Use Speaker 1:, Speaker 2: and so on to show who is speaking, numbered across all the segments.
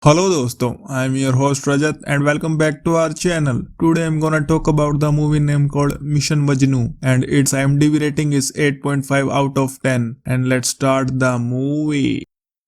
Speaker 1: Hello दोस्तों, I am your host Rajat and welcome back to our channel. Today I'm gonna talk about the movie name called Mission Majnu and its IMDb rating is 8.5 out of 10 and let's start the movie.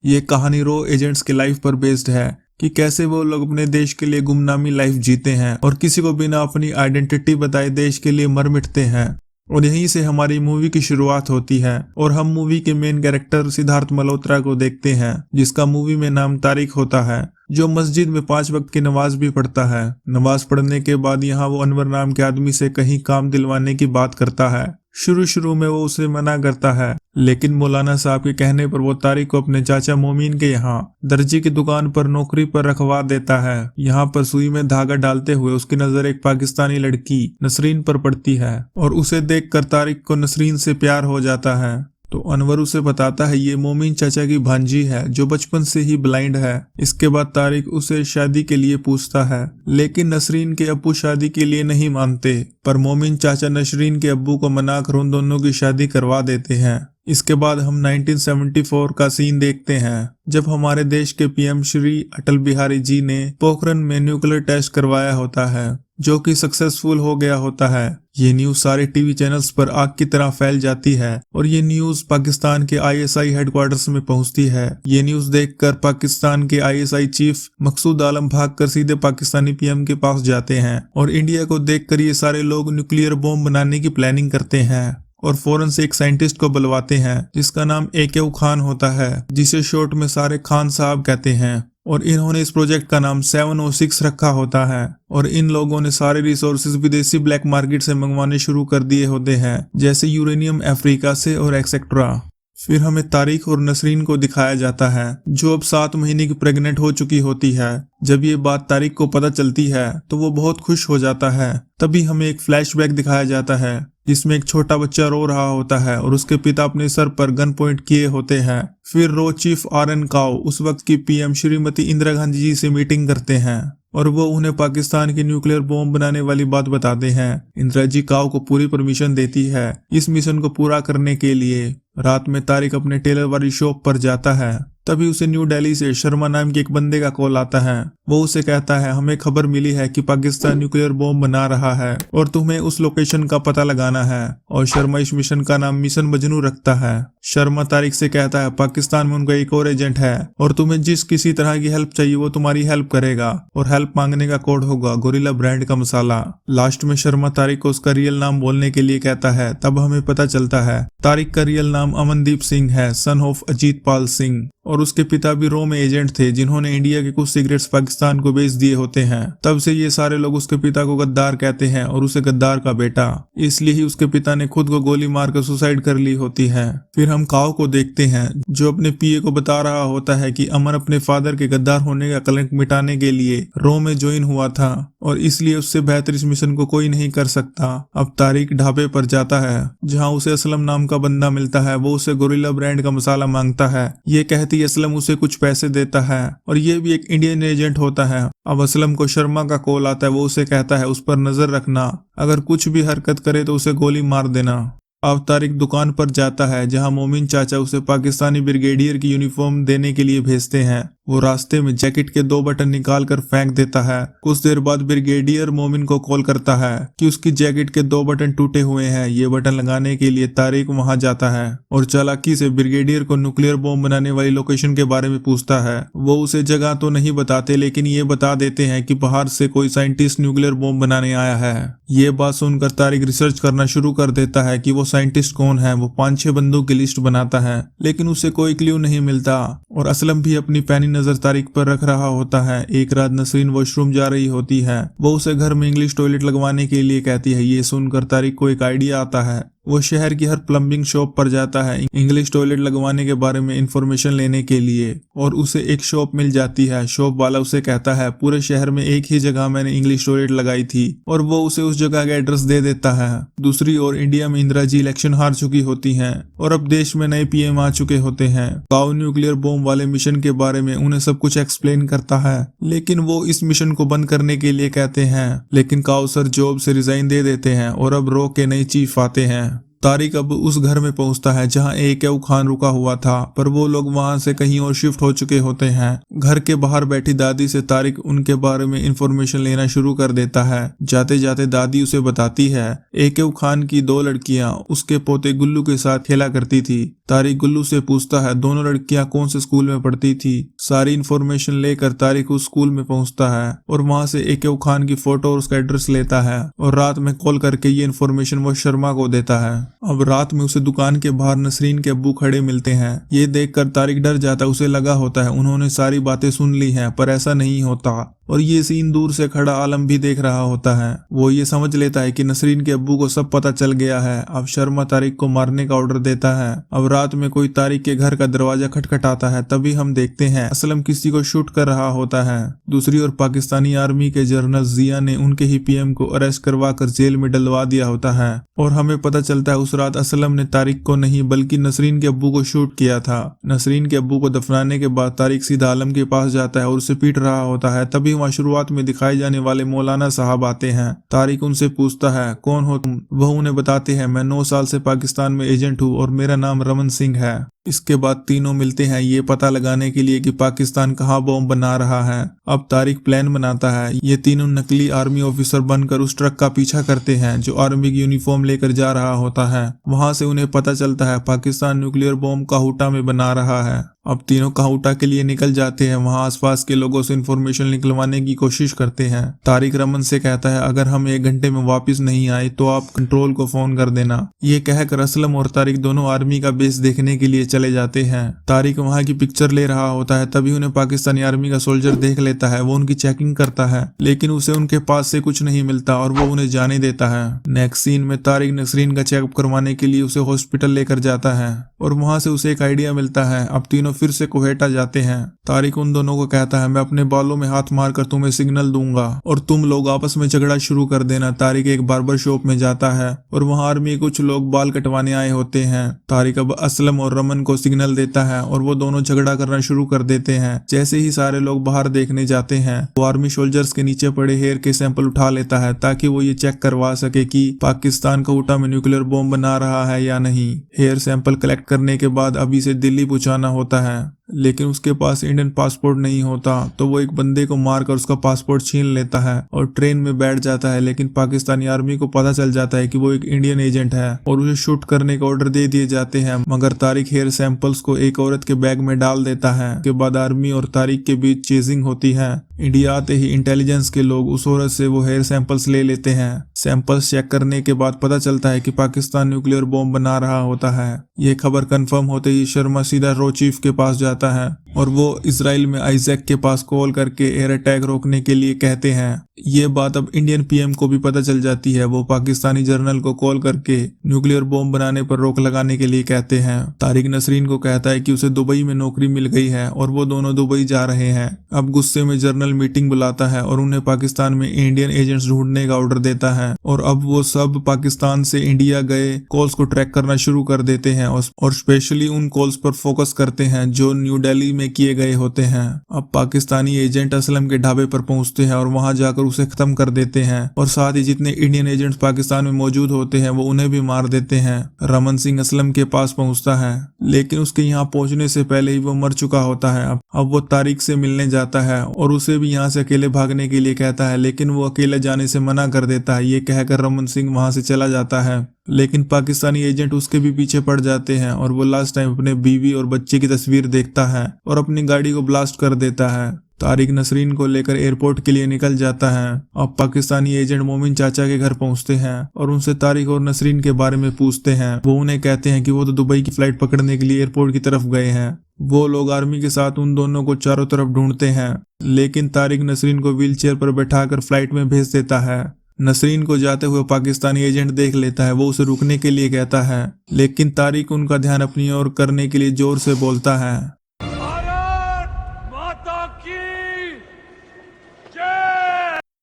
Speaker 1: ये कहानी रो agents के life पर based है कि कैसे वो लोग अपने देश के लिए गुमनामी लाइफ जीते हैं और किसी को बिना अपनी आइडेंटिटी बताए देश के लिए मर मिटते हैं। और यहीं से हमारी मूवी की शुरुआत होती है और हम मूवी के मेन कैरेक्टर सिद्धार्थ मल्होत्रा को देखते हैं, जिसका मूवी में नाम तारिक होता है, जो मस्जिद में 5 वक्त की नमाज भी पढ़ता है। नमाज पढ़ने के बाद यहाँ वो अनवर नाम के आदमी से कहीं काम दिलवाने की बात करता है। शुरू में वो उसे मना करता है, लेकिन मौलाना साहब के कहने पर वो तारिक को अपने चाचा मोमीन के यहाँ दर्जी की दुकान पर नौकरी पर रखवा देता है। यहाँ पर सुई में धागा डालते हुए उसकी नजर एक पाकिस्तानी लड़की नसरीन पर पड़ती है और उसे देखकर तारिक को नसरीन से प्यार हो जाता है। तो अनवर उसे बताता है ये मोमीन चाचा की भांजी है जो बचपन से ही ब्लाइंड है। इसके बाद तारिक उसे शादी के लिए पूछता है, लेकिन नसरीन के अब्बू शादी के लिए नहीं मानते, पर मोमीन चाचा नसरीन के अब्बू को मनाकर उन दोनों की शादी करवा देते हैं। इसके बाद हम 1974 का सीन देखते हैं, जब हमारे देश के पीएम श्री अटल बिहारी जी ने पोखरण में न्यूक्लियर टेस्ट करवाया होता है, जो कि सक्सेसफुल हो गया होता है। ये न्यूज सारे टीवी चैनल्स पर आग की तरह फैल जाती है और ये न्यूज पाकिस्तान के आईएसआई हेडक्वार्टर्स में पहुंचती है। ये न्यूज देखकर पाकिस्तान के आईएसआई चीफ मकसूद आलम भागकर सीधे पाकिस्तानी पीएम के पास जाते हैं और इंडिया को देखकर ये सारे लोग न्यूक्लियर बॉम्ब बनाने की प्लानिंग करते हैं और फौरन से एक साइंटिस्ट को बुलवाते हैं जिसका नाम AQ खान होता है, जिसे शॉर्ट में सारे खान साहब कहते हैं। और इन्होंने इस प्रोजेक्ट का नाम 706 रखा होता है और इन लोगों ने सारे रिसोर्सेज विदेशी ब्लैक मार्केट से मंगवाने शुरू कर दिए होते हैं, जैसे यूरेनियम अफ्रीका से और एक्सेट्रा। फिर हमें तारिक और नसरीन को दिखाया जाता है, जो अब 7 महीने की प्रेग्नेंट हो चुकी होती है। जब ये बात तारिक को पता चलती है तो वो बहुत खुश हो जाता है। तभी हमें एक फ्लैशबैक दिखाया जाता है जिसमें एक छोटा बच्चा रो रहा होता है और उसके पिता अपने सर पर गन पॉइंट किए होते हैं। फिर रो चीफ RN काओ उस वक्त की पीएम श्रीमती इंदिरा गांधी जी से मीटिंग करते हैं और वो उन्हें पाकिस्तान की न्यूक्लियर बॉम्ब बनाने वाली बात बताते हैं। इंदिरा जी काओ को पूरी परमिशन देती है इस मिशन को पूरा करने के लिए। रात में तारिक अपने टेलर वाली शॉप पर जाता है, तभी उसे न्यू दिल्ली से शर्मा नाम के एक बंदे का कॉल आता है। वो उसे कहता है हमें खबर मिली है कि पाकिस्तान न्यूक्लियर बॉम्ब बना रहा है और तुम्हें उस लोकेशन का पता लगाना है। और शर्मा इस मिशन का नाम मिशन मजनू रखता है। शर्मा तारिक से कहता है पाकिस्तान में उनका एक और एजेंट है और तुम्हें जिस किसी तरह की हेल्प चाहिए वो तुम्हारी हेल्प करेगा और हेल्प मांगने का कोड होगा गोरिल्ला ब्रांड का मसाला। लास्ट में शर्मा तारिक को उसका रियल नाम बोलने के लिए कहता है। तब हमें पता चलता है तारिक का रियल नाम अमनदीप सिंह है, सन ऑफ अजीत पाल सिंह, और उसके पिता भी रो में एजेंट थे जिन्होंने इंडिया के कुछ सिगरेट्स पाकिस्तान को बेच दिए होते हैं। तब से ये सारे लोग उसके पिता को गद्दार कहते हैं और उसे गद्दार का बेटा, इसलिए ही उसके पिता ने खुद को गोली मारकर सुसाइड कर ली होती है। फिर हम काओ को देखते हैं जो अपने पीए को बता रहा होता है कि अमन अपने फादर के गद्दार होने का कलंक मिटाने के लिए रो में ज्वाइन हुआ था और इसलिए उससे बेहतर इस मिशन को कोई नहीं कर सकता। अब तारिक ढाबे पर जाता है जहाँ उसे असलम नाम का बंदा मिलता है। वो उसे गोरिल्ला ब्रांड का मसाला मांगता है। ये कहती असलम उसे कुछ पैसे देता है और ये भी एक इंडियन एजेंट होता है। अब असलम को शर्मा का कॉल आता है। वो उसे कहता है उस पर नजर रखना, अगर कुछ भी हरकत करे तो उसे गोली मार देना। अब तारिक दुकान पर जाता है जहां मोमिन चाचा उसे पाकिस्तानी ब्रिगेडियर की यूनिफॉर्म देने के लिए भेजते हैं। वो रास्ते में जैकेट के 2 बटन निकाल कर फेंक देता है। कुछ देर बाद ब्रिगेडियर मोमिन को कॉल करता है कि उसकी जैकेट के 2 बटन टूटे हुए हैं। ये बटन लगाने के लिए तारिक वहां जाता है और चालाकी से ब्रिगेडियर को न्यूक्लियर बॉम्ब बनाने वाली लोकेशन के बारे में पूछता है। वो उसे जगह तो नहीं बताते, लेकिन ये बता देते हैं कि बाहर से कोई साइंटिस्ट न्यूक्लियर बॉम्ब बनाने आया है। ये बात सुनकर तारिक रिसर्च करना शुरू कर देता है कि वो साइंटिस्ट कौन है। वो 5-6 बंदों की लिस्ट बनाता है, लेकिन उसे कोई क्ल्यू नहीं मिलता और असलम भी अपनी पैनी नजर तारिक पर रख रहा होता है। एक रात नसरीन वॉशरूम जा रही होती है। वो उसे घर में इंग्लिश टॉयलेट लगवाने के लिए कहती है। ये सुनकर तारिक को एक आइडिया आता है। वो शहर की हर प्लम्बिंग शॉप पर जाता है इंग्लिश टॉयलेट लगवाने के बारे में इंफॉर्मेशन लेने के लिए और उसे एक शॉप मिल जाती है। शॉप वाला उसे कहता है पूरे शहर में एक ही जगह मैंने इंग्लिश टॉयलेट लगाई थी और वो उसे उस जगह का एड्रेस दे देता है। दूसरी ओर इंडिया में इंदिरा जी इलेक्शन हार चुकी होती हैं और अब देश में नए पीएम आ चुके होते हैं। काओ न्यूक्लियर बॉम्ब वाले मिशन के बारे में उन्हें सब कुछ एक्सप्लेन करता है, लेकिन वो इस मिशन को बंद करने के लिए कहते हैं। लेकिन काओ सर जॉब से रिजाइन दे देते हैं और अब रो के नए चीफ आते हैं। तारिक अब उस घर में पहुंचता है जहां एकेव खान रुका हुआ था, पर वो लोग वहां से कहीं और शिफ्ट हो चुके होते हैं। घर के बाहर बैठी दादी से तारिक उनके बारे में इंफॉर्मेशन लेना शुरू कर देता है। जाते जाते दादी उसे बताती है एकेव खान की 2 लड़कियां उसके पोते गुल्लू के साथ खेला करती थी। तारिक गुल्लू से पूछता है दोनों लड़कियां कौन से स्कूल में पढ़ती थी। सारी इन्फॉर्मेशन लेकर तारिक उस स्कूल में पहुंचता है और वहां से एकेव खान की फोटो और उसका एड्रेस लेता है और रात में कॉल करके ये इन्फॉर्मेशन वो शर्मा को देता है। अब रात में उसे दुकान के बाहर नसरीन के अब्बू खड़े मिलते हैं। ये देखकर तारिक डर जाता है। उसे लगा होता है उन्होंने सारी बातें सुन ली हैं, पर ऐसा नहीं होता और ये सीन दूर से खड़ा आलम भी देख रहा होता है। वो ये समझ लेता है कि नसरीन के अब्बू को सब पता चल गया है। अब शर्मा तारिक को मारने का ऑर्डर देता है। अब रात में कोई तारिक के घर का दरवाजा खटखटाता है। तभी हम देखते हैं असलम किसी को शूट कर रहा होता है। दूसरी ओर पाकिस्तानी आर्मी के जनरल जिया ने उनके ही पीएम को अरेस्ट करवा कर जेल में डलवा दिया होता है और हमें पता चलता है उस रात असलम ने तारिक को नहीं बल्कि नसरीन के अब्बू को शूट किया था। नसरीन के अब्बू को दफनाने के बाद तारिक सीधा आलम के पास जाता है और उसे पीट रहा होता है। तभी वहाँ शुरुआत में दिखाए जाने वाले मौलाना साहब आते हैं। तारिक उनसे पूछता है कौन हो तुम। वह उन्हें बताते हैं मैं 9 साल से पाकिस्तान में एजेंट हूँ और मेरा नाम रमन सिंह है। इसके बाद तीनों मिलते हैं ये पता लगाने के लिए कि पाकिस्तान कहाँ बॉम्ब बना रहा है। अब तारिक प्लान बनाता है। ये तीनों नकली आर्मी ऑफिसर बनकर उस ट्रक का पीछा करते हैं जो आर्मी की यूनिफॉर्म लेकर जा रहा होता है। वहां से उन्हें पता चलता है पाकिस्तान न्यूक्लियर बॉम्ब काहूटा में बना रहा है। अब तीनों काहूटा के लिए निकल जाते हैं। वहां आसपास के लोगों से इंफॉर्मेशन निकलवाने की कोशिश करते हैं। तारिक रमन से कहता है अगर हम 1 घंटे में वापस नहीं आए तो आप कंट्रोल को फोन कर देना। ये कहकर असलम और तारिक दोनों आर्मी का बेस देखने के लिए चले जाते हैं। तारिक वहां की पिक्चर ले रहा होता है। तभी उन्हें पाकिस्तानी आर्मी का सोल्जर देख लेता है। वो उनकी चेकिंग करता है लेकिन उसे उनके पास से कुछ नहीं मिलता और वो उन्हें जाने देता है। नेक्स्ट सीन में तारिक नसरीन का चेकअप करवाने के लिए उसे हॉस्पिटल लेकर जाता है और वहां से उसे एक आइडिया मिलता है। अब तीनों फिर से कोहेटा जाते हैं। तारिक उन दोनों को कहता है मैं अपने बालों में हाथ मारकर तुम्हें सिग्नल दूंगा और तुम लोग आपस में झगड़ा शुरू कर देना। तारिक एक बार्बर शॉप में जाता है और वहां आर्मी कुछ लोग बाल कटवाने आए होते हैं। तारिक अब असलम और रमन को सिग्नल देता है और वो दोनों झगड़ा करना शुरू कर देते हैं। जैसे ही सारे लोग बाहर देखने जाते हैं वो आर्मी सोल्जर्स के नीचे पड़े हेयर के सैंपल उठा लेता है ताकि वो ये चेक करवा सके कि पाकिस्तान काहूटा में न्यूक्लियर बॉम्ब बना रहा है या नहीं। हेयर सैंपल कलेक्ट करने के बाद अब इसे दिल्ली पहुंचाना होता है लेकिन उसके पास इंडियन पासपोर्ट नहीं होता तो वो एक बंदे को मारकर उसका पासपोर्ट छीन लेता है और ट्रेन में बैठ जाता है। लेकिन पाकिस्तानी आर्मी को पता चल जाता है कि वो एक इंडियन एजेंट है और उसे शूट करने का ऑर्डर दे दिए जाते हैं। मगर तारिक हेयर सैंपल्स को एक औरत के बैग में डाल देता है। उसके बाद आर्मी और तारिक के बीच चेजिंग होती है। इंडिया आते ही इंटेलिजेंस के लोग उस औरत से वो हेयर सैंपल्स ले लेते हैं। सैंपल्स चेक करने के बाद पता चलता है कि पाकिस्तान न्यूक्लियर बॉम्ब बना रहा होता है। ये खबर कंफर्म होते ही शर्मा सीधा रो चीफ के पास जाता है और वो इजराइल में आइजैक के पास कॉल करके एयर अटैक रोकने के लिए कहते हैं। ये बात अब इंडियन पीएम को भी पता चल जाती है। वो पाकिस्तानी जनरल को कॉल करके न्यूक्लियर बॉम्ब बनाने पर रोक लगाने के लिए कहते हैं। तारिक नसरीन को कहता है कि उसे दुबई में नौकरी मिल गई है और वो दोनों दुबई जा रहे हैं। अब गुस्से में जनरल मीटिंग बुलाता है और उन्हें पाकिस्तान में इंडियन एजेंट्स ढूंढने का ऑर्डर देता है और अब वो सब पाकिस्तान से इंडिया गए कॉल्स को ट्रैक करना शुरू कर देते हैं और स्पेशली उन कॉल्स पर फोकस करते हैं जो न्यू दिल्ली में किए गए होते हैं। अब पाकिस्तानी एजेंट असलम के ढाबे पर पहुंचते हैं और वहां जाकर उसे खत्म कर देते हैं और साथ ही जितने इंडियन एजेंट्स पाकिस्तान में मौजूद होते हैं वो उन्हें भी मार देते हैं। रमन सिंह असलम के पास पहुंचता है लेकिन उसके यहाँ पहुंचने से पहले ही वो मर चुका होता है। अब वो तारिक से मिलने जाता है और उसे भी यहाँ से अकेले भागने के लिए कहता है लेकिन वो अकेले जाने से मना कर देता है। ये कहकर रमन सिंह वहां से चला जाता है लेकिन पाकिस्तानी एजेंट उसके भी पीछे पड़ जाते हैं और वो लास्ट टाइम अपने बीवी और बच्चे की तस्वीर देखता है और अपनी गाड़ी को ब्लास्ट कर देता है। तारिक नसरीन को लेकर एयरपोर्ट के लिए निकल जाता है। अब पाकिस्तानी एजेंट मोमिन चाचा के घर पहुंचते हैं और उनसे तारिक और नसरीन के बारे में पूछते हैं। वो उन्हें कहते हैं कि वो तो दुबई की फ्लाइट पकड़ने के लिए एयरपोर्ट की तरफ गए हैं। वो लोग आर्मी के साथ उन दोनों को चारों तरफ ढूंढते हैं लेकिन तारिक नसरीन को व्हीलचेयर पर बैठाकर फ्लाइट में भेज देता है। नसरीन को जाते हुए पाकिस्तानी एजेंट देख लेता है। वो उसे रुकने के लिए कहता है लेकिन तारिक उनका ध्यान अपनी ओर करने के लिए जोर से बोलता है।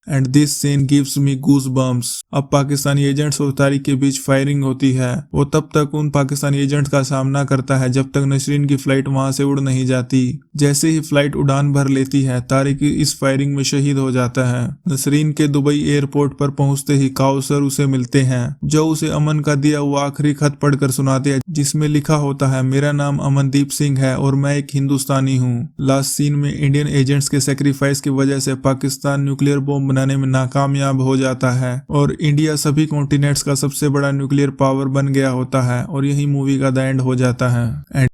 Speaker 1: And this scene gives me goosebumps. अब पाकिस्तानी एजेंट्स और तारिक के बीच फायरिंग होती है। वो तब तक उन पाकिस्तानी एजेंट्स का सामना करता है जब तक नसरीन की फ्लाइट वहां से उड़ नहीं जाती। जैसे ही फ्लाइट उड़ान भर लेती है, तारिक इस फायरिंग में शहीद हो जाता है। नसरीन के दुबई एयरपोर्ट पर पहुंचते ही काउसर उसे मिलते हैं, जो उसे अमन का दिया हुआ आखिरी खत पढ़कर सुनाते हैं, जिसमें लिखा होता है, मेरा नाम अमनदीप सिंह है और मैं एक हिंदुस्तानी हूँ। लास्ट सीन में इंडियन एजेंट्स के सेक्रीफाइस की वजह से पाकिस्तान न्यूक्लियर बॉम्ब बनाने में नाकामयाब हो जाता है और इंडिया सभी कॉन्टिनेंट्स का सबसे बड़ा न्यूक्लियर पावर बन गया होता है और यही मूवी का द एंड हो जाता है।